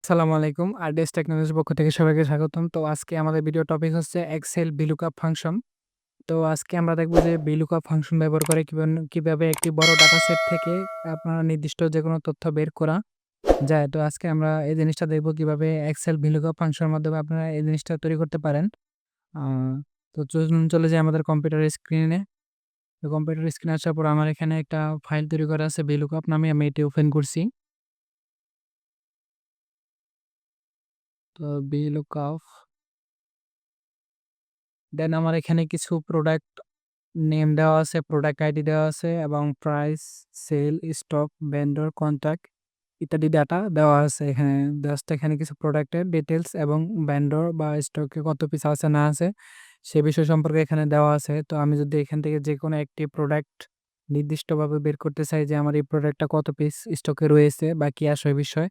আসসালামু আলাইকুম। আরডিএস টেকনোলজির পক্ষ থেকে সবাইকে স্বাগতম। তো আজকে আমাদের ভিডিও টপিক হচ্ছে এক্সেল VLOOKUP ফাংশন। তো আজকে আমরা দেখব যে VLOOKUP ফাংশন ব্যবহার করে কিভাবে একটি বড় ডাটা সেট থেকে আপনার নির্দিষ্ট যেকোনো তথ্য বের করা যায়। তো আজকে আমরা এই জিনিসটা দেখব কিভাবে এক্সেল VLOOKUP ফাংশনের মাধ্যমে আপনারা এই জিনিসটা তৈরি করতে পারেন। আ তো চলুন চলে যাই আমাদের কম্পিউটার স্ক্রিনে। তো কম্পিউটার স্ক্রিনে আসার পর আমার এখানে একটা ফাইল তৈরি করা আছে VLOOKUP নামে, আমি এটি ওপেন করছি। তো VLOOKUP দেন আমার এখানে কিছু প্রোডাক্ট নেম দেওয়া আছে, প্রোডাক্ট আইডি দেওয়া আছে এবং price, sale, stock, vendor, contact ইত্যাদি ডাটা দেওয়া আছে এখানে। জাস্ট এখানে কিছু প্রোডাক্টের ডিটেলস এবং ভেন্ডর বা স্টকে কত পিস আছে না আছে সে বিষয় সম্পর্কে এখানে দেওয়া আছে। তো আমি যদি এখান থেকে যেকোনো একটি প্রোডাক্ট নির্দিষ্টভাবে বের করতে চাই যে আমার এই প্রোডাক্টটা কত পিস স্টকে রয়েছে বা কি আসে বিষয়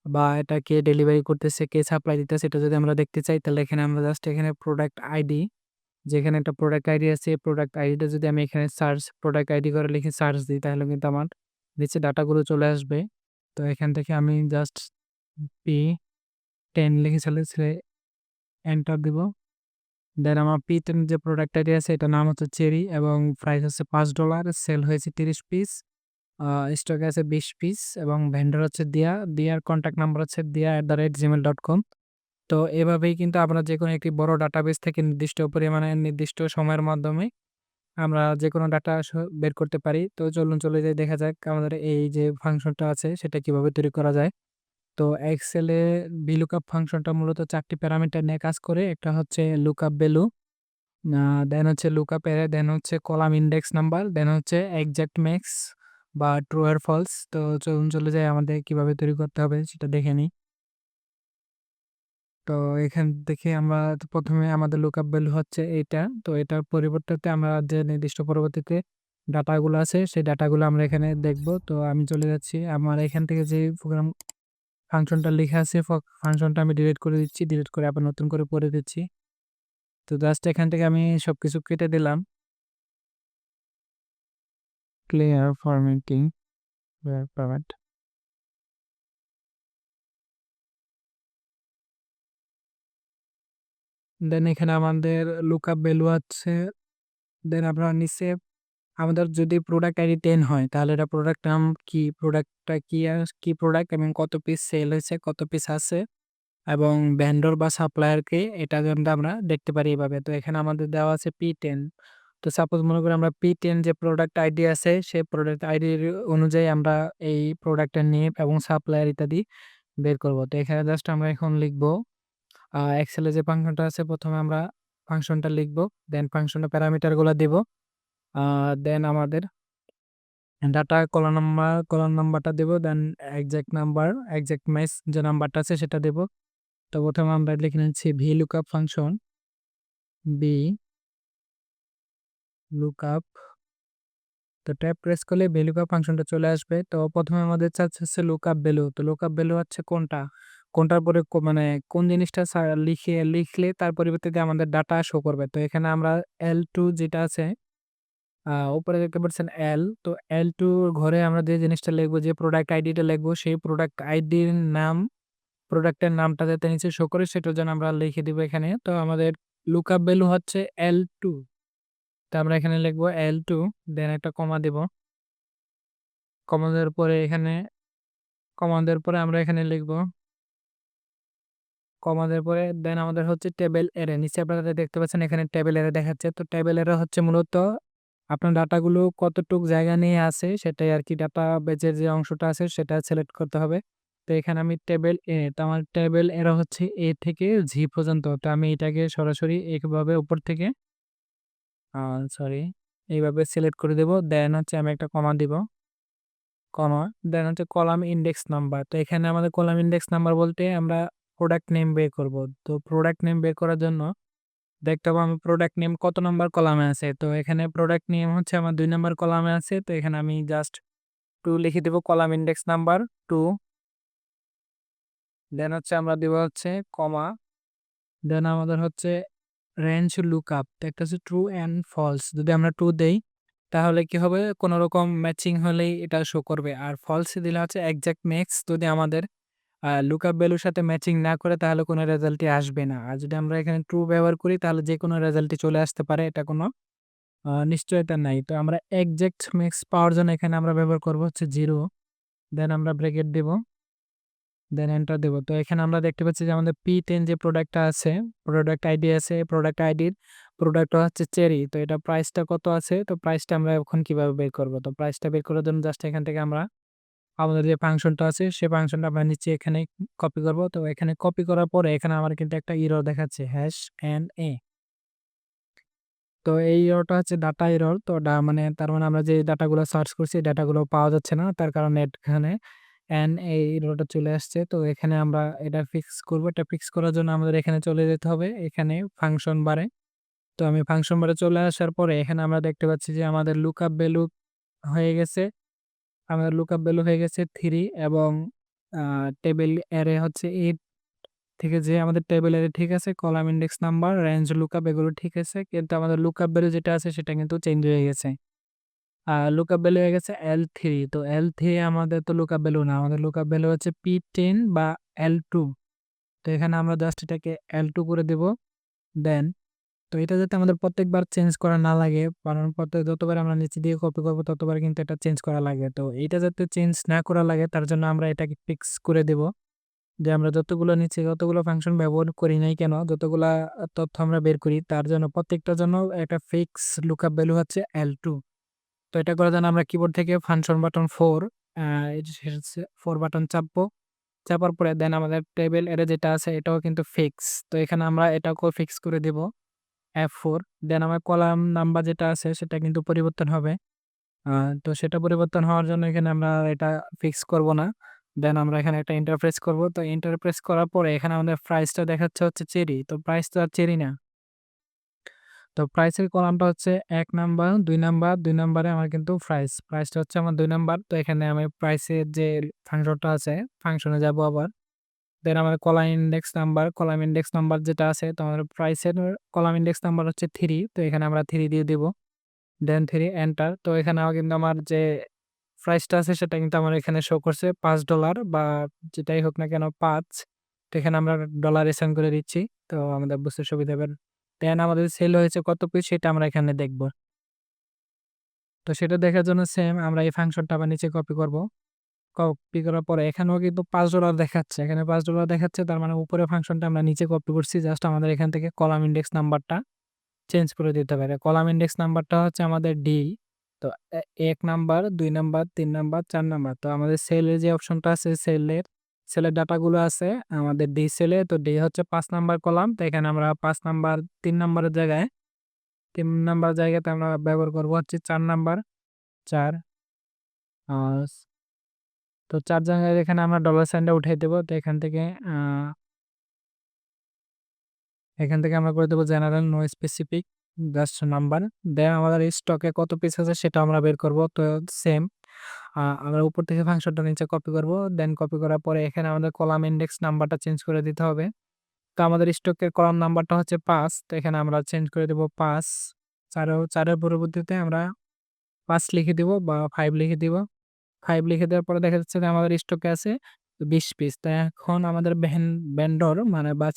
বা এটা কে ডেলিভারি করতেছে, কে সাপ্লাই দিতেছে, এটা যদি আমরা দেখতে চাই তাহলে এখানে আমরা জাস্ট এখানে প্রোডাক্ট আইডি, যেখানে একটা প্রোডাক্ট আইডি আছে এই প্রোডাক্ট আইডিটা যদি আমি এখানে প্রোডাক্ট আইডি করে লিখে সার্চ দিই তাহলে কিন্তু আমার নিচে ডাটাগুলো চলে আসবে। তো এখান থেকে আমি জাস্ট P10 লিখে এন্টার দিব। দেন আমার P10 যে প্রোডাক্ট আইডি আছে এটার নাম হচ্ছে চেরি এবং প্রাইস হচ্ছে $5, সেল হয়েছে 30 পিস, স্টকে আছে 20 পিস এবং ভেন্ডর হচ্ছে দিয়া। দিয়ার কন্ট্যাক্ট নাম্বার হচ্ছে dia@gmail.com। তো এভাবেই কিন্তু আমরা যেকোনো একটি বড় ডাটাবেস থেকে নির্দিষ্ট পরিমাণে নির্দিষ্ট সময়ের মাধ্যমে আমরা যেকোনো ডাটা বের করতে পারি। তো চলুন চলে যাই, দেখা যাক আমাদের এই যে ফাংশনটা আছে সেটা কিভাবে তৈরি করা যায়। তো এক্সেলে VLOOKUP ফাংশনটা মূলত ৪ টি প্যারামিটার নিয়ে কাজ করে। একটা হচ্ছে লুকআপ ভ্যালু, দেন হচ্ছে লুকআপ অ্যারে, দেন হচ্ছে কলাম ইনডেক্স নাম্বার, দেন হচ্ছে এক্সাক্ট ম্যাক্স বা ট্রু আর ফলস। তো চলুন চলে যাই আমাদের কিভাবে তৈরি করতে হবে সেটা দেখে নিই। তো এখান থেকে আমরা তো ১ম এ আমাদের লুকআপ ভ্যালু হচ্ছে এইটা। তো এটার পরিবর্তে আমরা যে নির্দিষ্ট পরবর্তীতে ডাটাগুলো আছে সেই ডাটাগুলো আমরা এখানে দেখব। তো আমি চলে যাচ্ছি। আমার এখান থেকে যে প্রোগ্রাম ফাংশনটা লেখা আছে ফাংশনটা আমি ডিলিট করে দিচ্ছি। ডিলিট করে আবার নতুন করে পড়ে দিচ্ছি। তো জাস্ট এখান থেকে আমি সবকিছু কেটে দিলাম। Clear formatting, format. দেন এখানে আমাদের লুকআপ ভ্যালু আছে। দেন আমরা নিচে আমাদের যদি প্রোডাক্ট আইডি 10 হয় তাহলে এটা প্রোডাক্ট নাম কি, প্রোডাক্টটা কি কি প্রোডাক্ট এবং কত পিস সেল হয়েছে, কত পিস আছে এবং ভেন্ডর বা সাপ্লায়ারকে এটা কিন্তু আমরা দেখতে পারি এভাবে। তো এখানে আমাদের দেওয়া আছে P10। তো সাপোজ মনে করি আমরা P10 যে প্রোডাক্ট আইডি আছে সেই প্রোডাক্ট আইডির অনুযায়ী আমরা এই প্রোডাক্টের নেম এবং সাপ্লায়ার ইত্যাদি বের করব। তো এখানে জাস্ট আমরা এখন লিখব এক্সেলে যে ফাংশনটা আছে, প্রথমে আমরা ফাংশনটা লিখব, দেন ফাংশনের প্যারামিটারগুলো দেব, দেন আমাদের ডাটা কলাম নাম্বারটা দেব, দেন এক্সাক্ট ম্যাচ যে নাম্বারটা আছে সেটা দেব। তো প্রথমে আমরা লিখে নিচ্ছি VLOOKUP ফাংশন, VLOOKUP। তো ট্যাব প্রেস করলে VLOOKUP ফাংশনটা চলে আসবে। তো প্রথমে আমাদের চাচ্ছে হচ্ছে লুকআপ ভ্যালু। তো লুকআপ ভ্যালু হচ্ছে কোনটা, কোনটার পরে মানে কোন জিনিসটা লিখলে তার পরিবর্তে আমাদের ডাটা শো করবে। তো এখানে আমরা L2 যেটা আছে, উপরে দেখতে পাচ্ছেন L, তো L2 ঘরে আমরা যে জিনিসটা লিখবো, যে প্রোডাক্ট আইডিটা লিখবো সেই প্রোডাক্ট আইডির নাম, প্রোডাক্টের নামটা যাতে নিচে শো করে সেটার জন্য আমরা লিখে দিব এখানে। তো আমাদের লুকআপ ভ্যালু হচ্ছে L2। তো আমরা এখানে লিখবো L2, দেন একটা কমা দিব। কমা দেওয়ার পরে এখানে কমা দেওয়ার পরে আমরা এখানে লিখবো কমা দেওয়ার পরে দেন আমাদের হচ্ছে টেবিল অ্যারে। নিচে আপনারা দেখতে পাচ্ছেন এখানে টেবিল অ্যারে দেখাচ্ছে। তো টেবিল অ্যারে হচ্ছে মূলত আপনার ডাটাগুলো কতটুক জায়গা নিয়ে আছে সেটাই আরকি, ডাটা বেজের যে অংশটা আছে সেটা সিলেক্ট করতে হবে। তো এখানে আমি টেবিল এ, তো আমার টেবিল অ্যারে হচ্ছে A থেকে G পর্যন্ত। তো আমি এটাকে সরাসরি এইভাবে উপর থেকে সরি এইভাবে সিলেক্ট করে দেব। দেন হচ্ছে আমি একটা কমা দিব, কমা, দেন হচ্ছে কলাম ইনডেক্স নাম্বার। তো এখানে আমাদের কলাম ইনডেক্স নাম্বার বলতে আমরা প্রোডাক্ট নেম বের করব। তো প্রোডাক্ট নেম বের করার জন্য দেখতে হবে আমি প্রোডাক্ট নেম কত নাম্বার কলামে আছে। তো এখানে প্রোডাক্ট নেম হচ্ছে আমার 2 নাম্বার কলামে আছে। তো এখানে আমি জাস্ট 2 লিখে দেব, কলাম ইনডেক্স নাম্বার 2। দেন হচ্ছে আমরা দেব হচ্ছে কমা, দেন আমাদের হচ্ছে রেঞ্জ লুকআপ। তো একটা হচ্ছে ট্রু অ্যান্ড ফলস। যদি আমরা 2 দেই তাহলে কি হবে, কোনো রকম ম্যাচিং হলেই এটা শো করবে। আর ফলস দিলে হচ্ছে এক্সাক্ট ম্যাক্স, যদি আমাদের লুকআপ ভ্যালুর সাথে ম্যাচিং না করে তাহলে কোনো রেজাল্টই আসবে না। আর যদি আমরা এখানে ট্রু ব্যবহার করি তাহলে যেকোনো রেজাল্টই চলে আসতে পারে। এটা কোনো নিশ্চয়তা নাই। তো আমরা এক্সাক্ট ম্যাক্স পাওয়ার জন্য এখানে আমরা ব্যবহার করব হচ্ছে 0, দেন আমরা ব্র্যাকেট দিব, দেন এন্টার দেব। তো এখানে আমরা দেখতে পাচ্ছি যে আমাদের P10 যে প্রোডাক্টটা আছে, প্রোডাক্ট আইডি আছে, প্রোডাক্ট আইডির প্রোডাক্টটা হচ্ছে চেরি। তো এটা প্রাইসটা কত আছে? তো প্রাইসটা আমরা এখন কিভাবে বের করব? তো প্রাইসটা বের করার জন্য জাস্ট এখান থেকে আমরা আমাদের যে ফাংশনটা আছে সেই ফাংশনটা আমরা নিচে এখানে কপি করব। তো এখানে কপি করার পরে এখানে আমার কিন্তু একটা এরর দেখাচ্ছে #NA। তো এই এররটা হচ্ছে ডাটা এরর। তো মানে তার মানে আমরা যে ডাটাগুলো সার্চ করছি এই ডাটাগুলো পাওয়া যাচ্ছে না। তার কারণে এখানে এই এররটা চলে আসছে। তো এখানে আমরা এটা ফিক্স করব। এটা ফিক্স করার জন্য আমাদের এখানে চলে যেতে হবে। এখানে ফাংশন বারে। তো আমি ফাংশন বারে চলে আসার পরে এখানে আমরা দেখতে পাচ্ছি যে আমাদের লুকআপ ভ্যালু হয়ে গেছে। আমাদের লুকআপ ভ্যালু হয়ে গেছে 3 এবং আ টেবিল অ্যারে হচ্ছে 8 থেকে যে আমাদের টেবিল অ্যারে ঠিক আছে, column index number, range lookup এগুলো ঠিক আছে। কিন্তু আমাদের লুকআপ ভ্যালু যেটা আছে সেটা কিন্তু চেঞ্জ হয়ে গেছে। লুকআপ ভ্যালু হয়ে গেছে L3। তো L3 আমাদের তো লুকআপ ভ্যালু না। আমাদের লুকআপ ভ্যালু হচ্ছে P10 বা L2। তো এখানে আমরা জাস্ট এটাকে L2 করে দেব। দেন তো এটা যাতে আমাদের প্রত্যেকবার চেঞ্জ করা না লাগে, কারণ যতবার আমরা নিচে দিয়ে কপি করব ততবার কিন্তু এটা চেঞ্জ করা লাগে। তো এইটা যাতে চেঞ্জ না করা লাগে তার জন্য আমরা এটাকে ফিক্স করে দেব। যে আমরা যতগুলো নিচে যতগুলো ফাংশন ব্যবহার করি নাই কেন, যতগুলা তথ্য আমরা বের করি তার জন্য প্রত্যেকটার জন্য একটা ফিক্স লুকআপ ভ্যালু হচ্ছে L2। তো এটা করার জন্য আমরা কিবোর্ড থেকে ফাংশন বাটন 4 এই যে 4 বাটন চাপবো। চাপার পরে দেন আমাদের টেবিল অ্যারে যেটা আছে এটাও কিন্তু ফিক্স। তো এখানে আমরা এটাকেও ফিক্স করে দিব F4। দেন আমার কলাম নাম্বার যেটা আছে সেটা কিন্তু পরিবর্তন হবে। আ তো সেটা পরিবর্তন হওয়ার জন্য এখানে আমরা এটা ফিক্স করব না। দেন আমরা এখানে একটা এন্টার প্রেস করব। তো এন্টার প্রেস করার পরে এখানে আমাদের প্রাইসটা দেখাচ্ছে হচ্ছে চেরি। তো প্রাইস তো আর চেরি না। তো প্রাইসের কলামটা হচ্ছে ১ নাম্বার, ২ নাম্বার, ২ নাম্বারে আমার কিন্তু প্রাইসটা হচ্ছে আমার ২ নাম্বার। তো এখানে আমি প্রাইসের যে ফাংশনটা আছে, ফাংশনে যাব আবার। দেন আমার কলাম ইনডেক্স নাম্বার যেটা আছে তো আমাদের প্রাইসের কলাম ইনডেক্স নাম্বার হচ্ছে ৩। তো এখানে আমরা ৩ দিয়ে দিব। দেন ৩ এন্টার। তো এখানেও কিন্তু আমার যে প্রাইসটা আছে সেটা কিন্তু আমার এখানে শো করছে $৫ বা যেটাই হোক না কেন ৫। তো এখানে আমরা ডলার অ্যাসাইন করে দিচ্ছি। তো আমাদের বুঝতে সুবিধা হবে। দেন আমাদের সেল হয়েছে কত পিস সেটা আমরা এখানে দেখব। তো সেটা দেখার জন্য সেম আমরা এই ফাংশনটা আবার নিচে কপি করব। কপি করার পরে এখানেও কিন্তু $৫ দেখাচ্ছে। এখানে $৫ দেখাচ্ছে তার মানে উপরের ফাংশনটা আমরা নিচে কপি করছি। জাস্ট আমাদের এখান থেকে কলাম ইনডেক্স নাম্বারটা চেঞ্জ করে দিতে হবে। কলাম ইনডেক্স নাম্বারটা হচ্ছে আমাদের D। তো ১ নাম্বার, ২ নাম্বার, ৩ নাম্বার, ৪ নাম্বার। তো আমাদের সেলের যে অপশনটা আছে সেলের ডাটাগুলো আছে আমাদের D সেলে। তো D হচ্ছে ৫ নাম্বার কলাম। তো এখানে আমরা ৫ নাম্বার ৩ নাম্বারের জায়গায় ৩ নাম্বার জায়গাতে আমরা ব্যবহার করব হচ্ছে ৪ নাম্বার ৪। আ তো ৪ জায়গায় এখানে আমরা ডলার সাইনটা উঠাই দেব। তো আ এখান থেকে আমরা করে দেব general no specific just number. Then আমাদের স্টকে কত পিস আছে সেটা আমরা বের করব। তো সেম আমরা উপর থেকে ফাংশনটা নিচে কপি করব। দেন কপি করার পরে এখানে আমাদের কলাম ইনডেক্স নাম্বারটা চেঞ্জ করে দিতে হবে। তো আমাদের স্টকের কলাম নাম্বারটা হচ্ছে ৫। তো এখানে আমরা চেঞ্জ করে দেব ৫। ৪ এর পরবর্তীতে আমরা ৫ লিখে দিব বা ৫ লিখে দিব। ৫ লিখে দেওয়ার পরে দেখা যাচ্ছে যে আমাদের স্টকে আছে ২০ পিস। তো এখন আমাদের ভেন্ডর মানে বা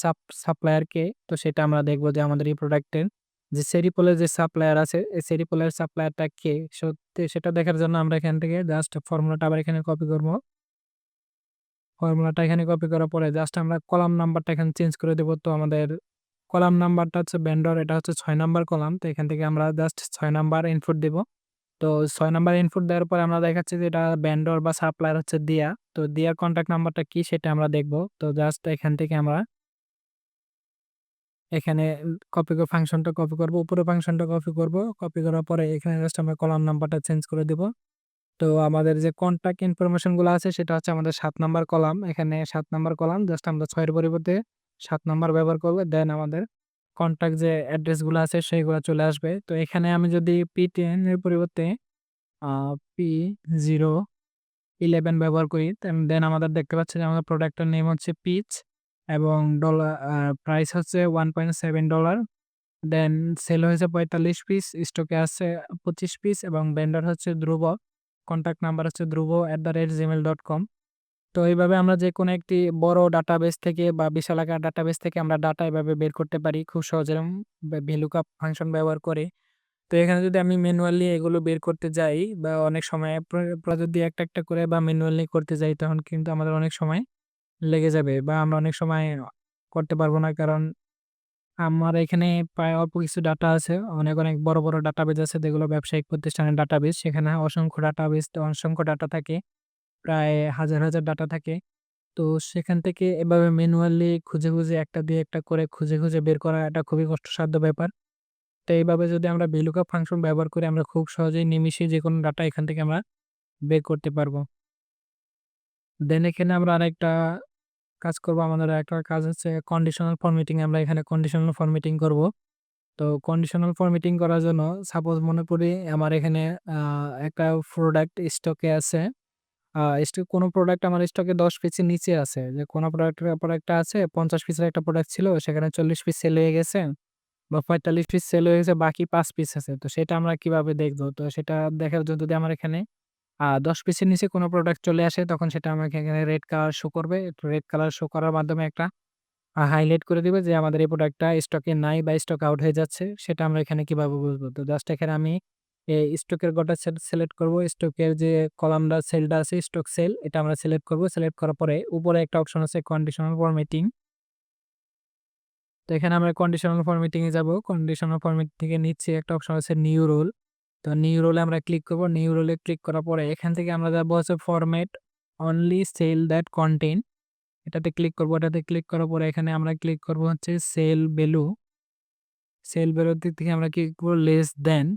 সাপ্লায়ার কে? তো সেটা আমরা দেখব যে আমাদের এই প্রোডাক্টের যে সেরিপোলের যে সাপ্লায়ার আছে, এই সেরিপোলের সাপ্লায়ারটা কে? সত্যি সেটা দেখার জন্য আমরা এখান থেকে জাস্ট ফর্মুলাটা আবার এখানে কপি করব। ফর্মুলাটা এখানে কপি করার পরে জাস্ট আমরা কলাম নাম্বারটা এখানে চেঞ্জ করে দেব। তো আমাদের কলাম নাম্বারটা হচ্ছে ভেন্ডর, এটা হচ্ছে ৬ নাম্বার কলাম। তো এখান থেকে আমরা জাস্ট ৬ নাম্বার ইনপুট দিব। তো ৬ নাম্বার ইনপুট দেওয়ার পরে আমরা দেখাচ্ছি যে এটা ভেন্ডর বা সাপ্লায়ার হচ্ছে দিয়া। তো দিয়ার কনট্যাক্ট নাম্বারটা কি সেটা আমরা দেখব। তো জাস্ট এখান থেকে আমরা এখানে ফাংশনটা কপি করব। উপরে ফাংশনটা কপি করব। কপি করার পরে এখানে জাস্ট আমরা কলাম নাম্বারটা চেঞ্জ করে দিব। তো আমাদের যে কনট্যাক্ট ইনফরমেশন গুলো আছে সেটা হচ্ছে আমাদের ৭ নাম্বার কলাম। এখানে ৭ নাম্বার কলাম জাস্ট আমরা ৬ এর পরিবর্তে ৭ নাম্বার ব্যবহার করব। দেন আমাদের কনট্যাক্ট যে অ্যাড্রেস গুলো আছে সেগুলো চলে আসবে। তো এখানে আমি যদি P10 এর পরিবর্তে আ P011 ব্যবহার করি দেন আমাদের দেখতে পাচ্ছি যে আমাদের প্রোডাক্টের নেম হচ্ছে পিচ এবং প্রাইস হচ্ছে $1.7। দেন সেল হয়েছে ৪৫ পিস, স্টকে আছে ২৫ পিস এবং ভেন্ডর হচ্ছে ধ্রুব। কনট্যাক্ট নাম্বার হচ্ছে ধ্রুব@gmail.com। তো এইভাবে আমরা যেকোনো একটি বড় ডাটাবেস থেকে বা বিশাল আকার ডাটাবেস থেকে আমরা ডাটা এভাবে বের করতে পারি খুব সহজে VLOOKUP ফাংশন ব্যবহার করে। তো এখানে যদি আমি ম্যানুয়ালি এগুলো বের করতে যাই বা অনেক সময় যদি একটা করে বা ম্যানুয়ালি করতে যাই তখন কিন্তু আমাদের অনেক সময় লেগে যাবে বা আমরা অনেক সময় করতে পারবো না। কারণ আমার এখানে প্রায় অল্প কিছু ডাটা আছে। অনেক বড় ডাটাবেজ আছে যেগুলো ব্যবসায়িক প্রতিষ্ঠানের ডাটাবেজ। সেখানে অসংখ্য ডাটা থাকে। প্রায় হাজার ডাটা থাকে। তো সেখান থেকে এভাবে ম্যানুয়ালি খুঁজে একটা দিয়ে একটা করে খুঁজে বের করা এটা খুবই কষ্টসাধ্য ব্যাপার। তো এইভাবে যদি আমরা VLOOKUP ফাংশন ব্যবহার করি আমরা খুব সহজেই নিমিষেই যেকোনো ডাটা এখান থেকে আমরা বের করতে পারবো। দেন এখানে আমরা আরেকটা কাজ করব। আমাদের আরেকটা কাজ হচ্ছে কন্ডিশনাল ফরম্যাটিং। আমরা এখানে কন্ডিশনাল ফরম্যাটিং করব। তো কন্ডিশনাল ফরম্যাটিং করার জন্য সাপোজ মনে করি আমার এখানে একটা প্রোডাক্ট স্টকে আছে। কোনো প্রোডাক্ট আমার স্টকে ১০ পিসের নিচে আছে। যে কোনো প্রোডাক্টটা আছে ৫০ পিসের একটা প্রোডাক্ট ছিল সেখানে ৪০ পিস সেল হয়ে গেছে বা ৪৫ পিস সেল হয়ে গেছে, বাকি ৫ পিস আছে। তো সেটা আমরা কিভাবে দেখব? তো সেটা দেখার জন্য যদি আমার এখানে ১০ পিসের নিচে কোনো প্রোডাক্ট চলে আসে তখন সেটা আমাকে এখানে রেড কালার শো করবে। রেড কালার শো করার মাধ্যমে একটা হাইলাইট করে দিবে যে আমাদের এই প্রোডাক্টটা স্টকে নাই বা স্টক আউট হয়ে যাচ্ছে। সেটা আমরা এখানে কিভাবে বুঝবো? তো জাস্ট এখানে আমি স্টকের গোটা সিলেক্ট করব। স্টকের যে কলামটা সেলটা আছে স্টক সেল এটা আমরা সিলেক্ট করব। সিলেক্ট করার পরে উপরে একটা অপশন আছে কন্ডিশনাল ফরম্যাটিং। তো এখানে আমরা কন্ডিশনাল ফরম্যাটিং এ যাব। কন্ডিশনাল ফরম্যাটিং থেকে নিচে একটা অপশন আছে নিউ রুল। তো নিউ রুলে আমরা ক্লিক করব। নিউ রুলে ক্লিক করার পরে এখান থেকে আমরা যাব হচ্ছে format only cell that contain. এটাতে ক্লিক করব। এটাতে ক্লিক করার পরে এখানে আমরা ক্লিক করব হচ্ছে সেল ভ্যালু। সেল ভ্যালুর দিক থেকে আমরা ক্লিক করব লেস দেন।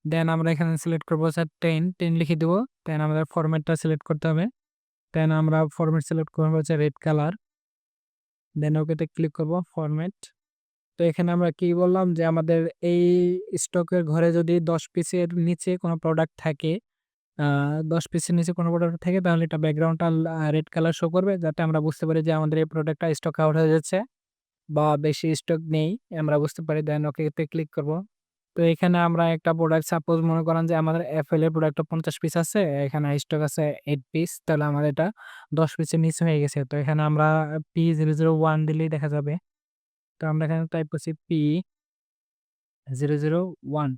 দেন আমরা এখানে সিলেক্ট করব হচ্ছে 10 লিখে দিব। দেন আমাদের ফরম্যাটটা সিলেক্ট করতে হবে। দেন আমরা ফরম্যাট সিলেক্ট করব হচ্ছে রেড কালার। দেন ওকেতে ক্লিক করব ফরম্যাট। তো এখানে আমরা কি বললাম যে আমাদের এই স্টকের ঘরে যদি ১০ পিসের নিচে কোনো প্রোডাক্ট থাকে, ১০ পিসের নিচে কোনো প্রোডাক্ট থাকে তাহলে এটা ব্যাকগ্রাউন্ডটা রেড কালার শো করবে যাতে আমরা বুঝতে পারি যে আমাদের এই প্রোডাক্টটা স্টক আউট হয়ে যাচ্ছে বা বেশি স্টক নেই আমরা বুঝতে পারি। দেন ওকেতে ক্লিক করব। তো এখানে আমরা একটা প্রোডাক্ট সাপোজ মনে করেন যে আমাদের এফএল এর প্রোডাক্টটা ৫০ পিস আছে, এখানে স্টক আছে ৮ পিস, তাহলে আমাদের এটা ১০ পিসের নিচে হয়ে গেছে। তো এখানে আমরা P001 দিলেই দেখা যাবে। তো আমরা এখানে টাইপ করছি P001।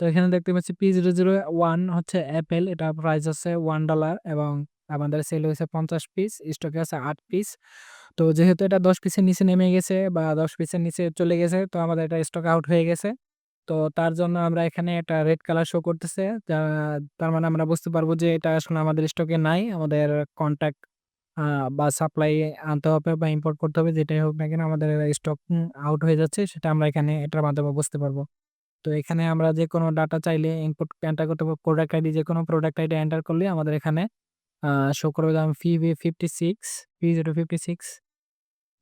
তো এখানে দেখতে পাচ্ছি P001 হচ্ছে অ্যাপেল, এটা প্রাইস আছে $1 এবং আমাদের সেল হয়েছে ৫০ পিস, স্টকে আছে ৮ পিস। তো যেহেতু এটা ১০ পিসের নিচে নেমে গেছে বা ১০ পিসের নিচে চলে গেছে তো আমাদের এটা স্টক আউট হয়ে গেছে। তো তার জন্য আমরা এখানে একটা রেড কালার শো করতেছে। তার মানে আমরা বুঝতে পারবো যে এটা আসলে আমাদের স্টকে নাই। আমাদের কনট্যাক্ট বা সাপ্লাই আনতে হবে বা ইম্পোর্ট করতে হবে, যেটাই হোক না কেন আমাদের স্টক আউট হয়ে যাচ্ছে সেটা আমরা এখানে এটার মাধ্যমে বুঝতে পারবো। তো এখানে আমরা যেকোনো ডাটা চাইলে ইনপুট এন্টার করতে পারবো। প্রোডাক্ট আইডি যেকোনো প্রোডাক্ট আইডি এন্টার করলে আমাদের এখানে শো করবে যেমন P056।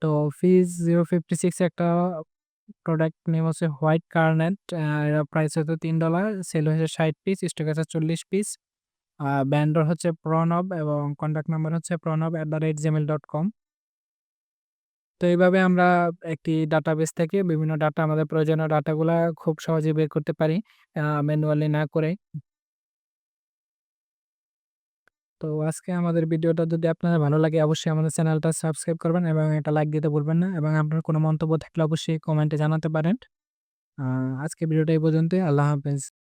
তো P056 একটা প্রোডাক্ট নেম হচ্ছে হোয়াইট কার্নেট। এর প্রাইস হচ্ছে $3, সেল হয়েছে ৬০ পিস, স্টক আছে ৪০ পিস। ভেন্ডর হচ্ছে প্রণব এবং কন্টাক্ট নাম্বার হচ্ছে pranab@gmail.com। তো এইভাবে আমরা একটি ডাটাবেস থেকে বিভিন্ন ডাটা আমাদের প্রয়োজনীয় ডাটাগুলা খুব সহজেই বের করতে পারি ম্যানুয়ালি না করে। তো আজকে আমাদের ভিডিওটা যদি আপনার ভালো লাগে অবশ্যই আমাদের চ্যানেলটা সাবস্ক্রাইব করবেন এবং একটা লাইক দিতে ভুলবেন না এবং আপনার কোনো মন্তব্য থাকলে অবশ্যই কমেন্টে জানাতে পারেন। আজকে ভিডিওটা এই পর্যন্তই। আল্লাহ হাফেজ।